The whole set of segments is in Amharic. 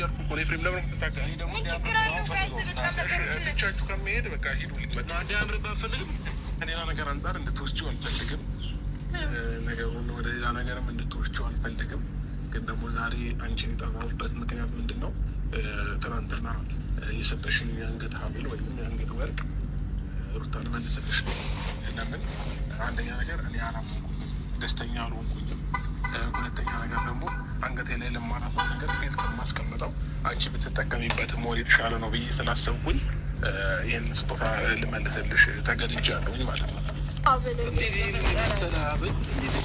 እያልኩ እኮ ነው። ኤፍሬም ለምን ተታገኝ ደግሞ ብቻችሁ ከመሄድ በቃ ሂዱልኝ። በቃ እንዲያምርብህ አልፈልግም። ከሌላ ነገር አንጻር እንድትወስጂው አልፈልግም። ነገሩን ወደ ሌላ ነገርም እንድትወስጂው አልፈልግም። ግን ደግሞ ዛሬ አንቺን የጠራሁበት ምክንያት ምንድን ነው? ትናንትና የሰጠሽኝ የአንገት ሀብል ወይም የአንገት ወርቅ ሩታ ልመልስልሽ ነው። ለምን? አንደኛ ነገር እኔ አላመንኩም፣ ደስተኛ አልሆንኩኝም። ሁለተኛ ነገር ደግሞ አንገቴ ላይ ለማላፈው ነገር ቤት ከማስቀምጠው አንቺ ብትጠቀሚበት ሞር የተሻለ ነው ብዬ ስላሰብኩኝ ይህን ስጦታ ልመልስልሽ ተገድጃለሁኝ ማለት ነው።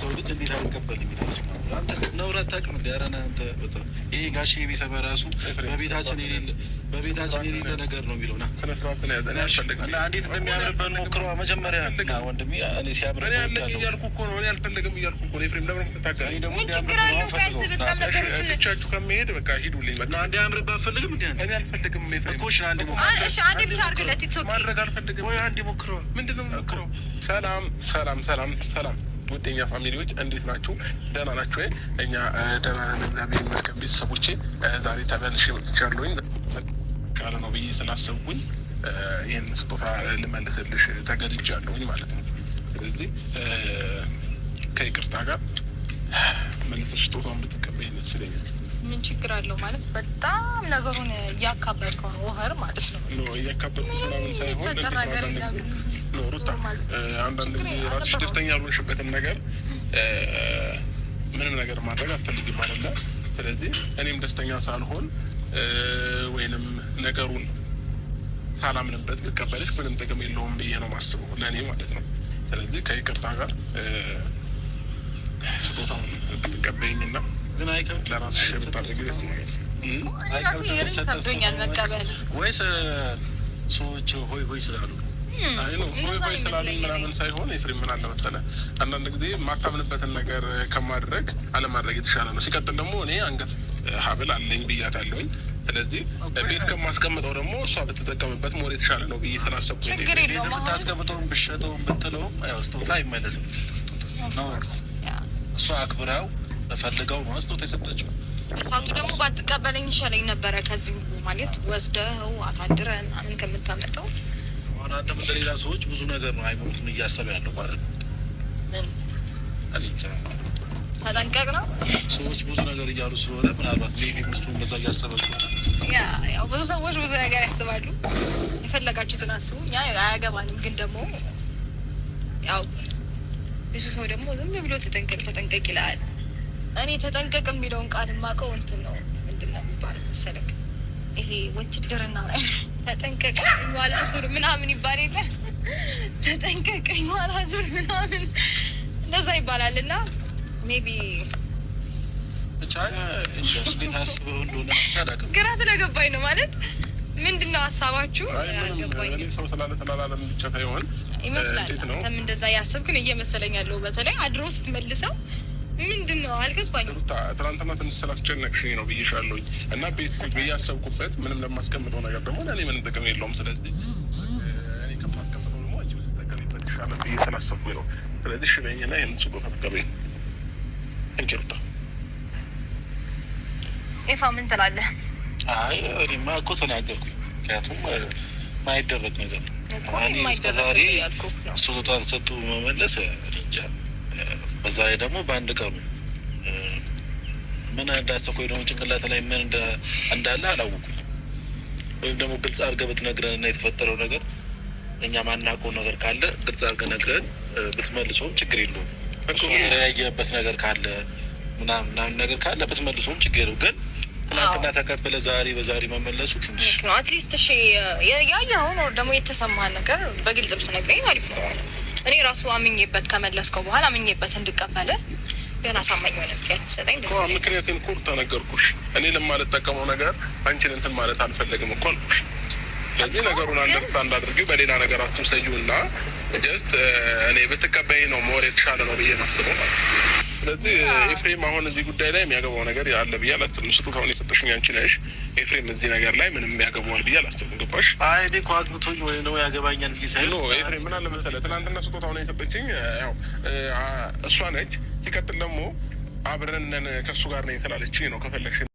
ሰው ልጅ እንዴት አይቀበል የሚለው ነውረት ታቅም እንዲያረና አንተ ይሄ ጋሼ ቢሰማ ራሱ በቤታችን የሌለ ነገር ነው የሚለው ና እንዴት እንደሚያምርበት ሞክረዋ መጀመሪያ ወንድሜ እኔ ሲያምር እያልኩ እኮ ነው። እኔ አልፈልግም እያልኩ እኮ ነው። ኤፍሬም ለምን ተታገኝ ደግሞ ብቻችሁ ከመሄድ በቃ ሂዱልኝ። በቃ እንዲያምርብህ አልፈልግም። እኔ አልፈልግም ኤፍሬም እኮ አንድ ማድረግ አልፈልግም። ወይ አንድ ሞክረዋ። ምንድን ነው ሞክረው? ሰላም ውደኛ ፋሚሊዎች እንዴት ናችሁ? ደህና ናችሁ ወይ? እኛ ደህና ነን እግዚአብሔር ይመስገን። ቤተሰቦቼ ዛሬ ተመልሼ መጥቻለሁኝ። ካለ ነው ብዬ ስላሰብኩኝ ይህን ስጦታ ልመልስልሽ ተገድጃለሁኝ ማለት ነው። ስለዚህ ከይቅርታ ጋር መልሰሽ ስጦታውን ብትቀበይኝ ደስ ይለኛል። ምን ችግር አለው? ማለት በጣም ነገሩን እያካበድከው ነው ወህር ማለት ነው። እያካበድኩት ምናምን ሳይሆን ሩታ አንዳንድ ጊዜ ራስሽ ደስተኛ ያልሆንሽበትን ነገር ምንም ነገር ማድረግ አትፈልጊም አይደለ? ስለዚህ እኔም ደስተኛ ሳልሆን ወይንም ነገሩን ሳላምንበት ብቀበልሽ ምንም ጥቅም የለውም ብዬ ነው ማስበው፣ ለእኔ ማለት ነው። ስለዚህ ከይቅርታ ጋር ስጦታውን ብትቀበይኝና ግን አይከብድ ለራስሽ ብታደርጊ ደስ ይለኛል። ራሴ ከብዶኛል መቀበል ወይስ ሰዎች ሆይ ስላሉ ሆይ ስላሉኝ ምናምን ሳይሆን ኤፍሬም ምን አለ መሰለህ፣ አንዳንድ ጊዜ የማታምንበትን ነገር ከማድረግ አለማድረግ የተሻለ ነው። ሲቀጥል ደግሞ እኔ አንገት ሀብል አለኝ ብያታለሁኝ። ስለዚህ ቤት ከማስቀምጠው ደግሞ እሷ ብትጠቀምበት ሞር የተሻለ ነው ብዬ ስላሰብኩ ቤት ብታስቀምጠውም ብሸጠውም ብትለውም ስጦታ አይመለስም። እሷ አክብራው ፈልገው ነው ስጦታ የሰጠችው። እሳቱ ደግሞ ባትቀበለኝ ይሻለኝ ነበረ። ከዚህ ማለት ወስደው አሳድረን አምን ከምታመጠው አንተ እንደሌላ ሰዎች ብዙ ነገር ነው አይሞቱን እያሰበ ያለው ማለት ነው። ምን ተጠንቀቅ ነው። ሰዎች ብዙ ነገር እያሉ ስለሆነ ምናልባት ሜቢ እሱ እንደዛ እያሰበ ያው ብዙ ሰዎች ብዙ ነገር ያስባሉ። የፈለጋችሁትን አስቡ፣ እኛ አያገባንም። ግን ደግሞ ያው ብዙ ሰው ደግሞ ዝም ብሎ ተጠንቀቅ ይላል። እኔ ተጠንቀቅ የሚለውን ቃል የማውቀው እንትን ነው። ምንድን ነው የሚባለው መሰለህ? ይሄ ውትድርና ላይ ተጠንቀቅ ኋላ ዙር ምናምን ይባል የለ? ተጠንቀቅ ኋላ ዙር ምናምን እንደዛ ይባላል። እና ሜቢ ብቻ እንዴት አስበው እንደሆነ ግራ ስለገባኝ ነው። ማለት ምንድን ነው ሀሳባችሁ? አልገባኝም። ሰው ስላለም ብቻ ሳይሆን ይመስላል አንተም እንደዛ ያሰብክን እየመሰለኝ ያለው። በተለይ አድሮ ስትመልሰው ምንድን ነው አልገባኝም። ትናንትና ትንሽ ስላስጨነቅሽኝ ነው ብዬሻለሁኝ። እና ቤት ብያሰብኩበት ምንም ለማስቀምጠው ነገር ደግሞ ለእኔ ምንም ጥቅም የለውም። ስለዚህ እኔ ከማስቀምጠው ደግሞ አንቺ ብትጠቀሚበት ይሻላል ብዬ ስላሰብኩኝ ነው። ስለዚህ እሺ በይኝና ይህን ስጦታ ተቀበይኝ። እንኪ ሩታ። ኤፋ ምን ትላለህ? አይ እኔማ እኮ ተናገርኩኝ። ምክንያቱም ማይደረግ ነገር እኔ እስከዛሬ ስጦታ ተሰጡ መመለስ እንጃ። በዛ ላይ ደግሞ በአንድ ቀኑ ምን እንዳሰብኩኝ ደግሞ ጭንቅላት ላይ ምን እንዳለ አላወኩኝ። ወይም ደግሞ ግልጽ አድርገህ ብትነግረን እና የተፈጠረው ነገር እኛ ማናውቀው ነገር ካለ ግልጽ አድርገህ ነግረን ብትመልሰውም ችግር የለውም። እሱ የተለያየበት ነገር ካለ ምናምን ነገር ካለ ብትመልሰውም ችግር የለውም። ግን ትናንትና ተቀበለ በዛሬ መመለሱ ትንሽ ነው። አትሊስት እሺ ያየኸውን ወር ደግሞ የተሰማህን ነገር በግልጽ ብትነግረኝ አሪፍ ነው። እኔ ራሱ አምኜበት ከመለስከው በኋላ አምኜበት እንድቀበለ ገና አሳማኝ ሆነ ምክንያት ሰጠኝ። ደስ ይላል። ምክንያቱም ኮርታ ነገርኩሽ። እኔ ለማልጠቀመው ነገር አንቺን እንትን ማለት አልፈለግም እኮ አልኩሽ። ስለዚህ ነገሩን አንደርስታንድ አድርጊው፣ በሌላ ነገር አትውሰጂውና ጀስት እኔ ብትቀበይኝ ነው ሞር የተሻለ ነው ብዬ ማስበው ማለት ነው። ስለዚህ ኤፍሬም አሁን እዚህ ጉዳይ ላይ የሚያገባው ነገር ያለ ብዬ አላስብም። ስጦታውን የሰጠሽኝ አንቺ ነሽ። ኤፍሬም እዚህ ነገር ላይ ምንም ያገባዋል ብዬ አላስብም። ገባሽ? አይ እኔ እኮ አግብቶኝ ወይ ነው ያገባኛል ብዬ ሳይሆን ነው። ኤፍሬም ምን አለ መሰለህ፣ ትናንትና ስጦታውን የሰጠችኝ ያው እሷ ነች። ሲቀጥል ደግሞ አብረን ከእሱ ጋር ነኝ ስላለችኝ ነው። ከፈለግሽ